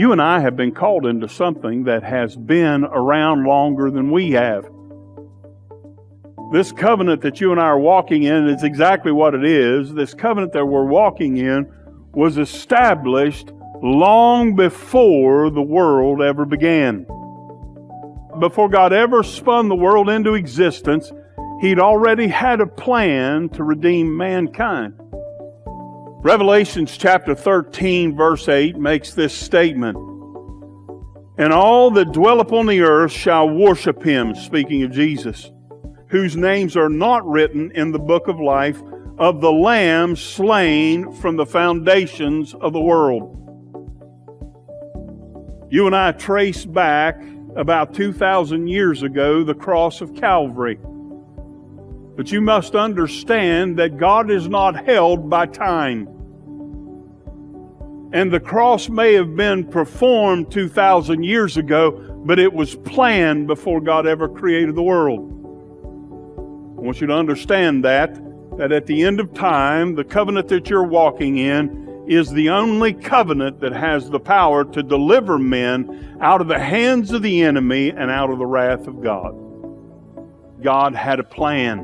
You and I have been called into something that has been around longer than we have. This covenant that you and I are walking in is exactly what it is. This covenant that we're walking in was established long before the world ever began. Before God ever spun the world into existence, He'd already had a plan to redeem mankind. Revelations chapter 13, verse 8 makes this statement. And all that dwell upon the earth shall worship Him, speaking of Jesus, whose names are not written in the book of life of the Lamb slain from the foundations of the world. You and I trace back about 2,000 years ago the cross of Calvary. But you must understand that God is not held by time. And the cross may have been performed 2,000 years ago, but it was planned before God ever created the world. I want you to understand that at the end of time, the covenant that you're walking in is the only covenant that has the power to deliver men out of the hands of the enemy and out of the wrath of God. God had a plan,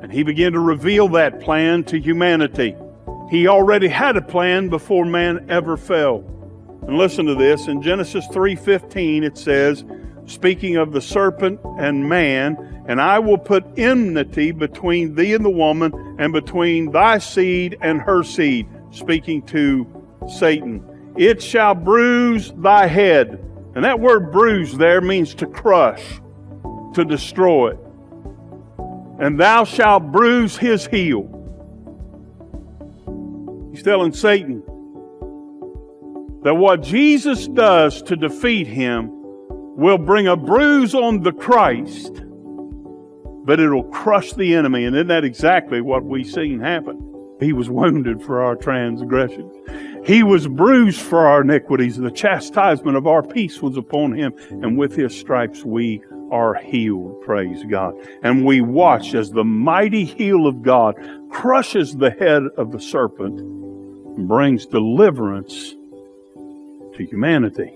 and He began to reveal that plan to humanity. He already had a plan before man ever fell. And listen to this. In Genesis 3:15 it says, speaking of the serpent and man, and I will put enmity between thee and the woman, and between thy seed and her seed, speaking to Satan. It shall bruise thy head. And that word bruise there means to crush, to destroy. And thou shalt bruise his heel. He's telling Satan that what Jesus does to defeat him will bring a bruise on the Christ, but it'll crush the enemy. And isn't that exactly what we've seen happen? He was wounded for our transgressions. He was bruised for our iniquities. The chastisement of our peace was upon Him. And with His stripes we are healed. Praise God. And we watch as the mighty heel of God crushes the head of the serpent and brings deliverance to humanity.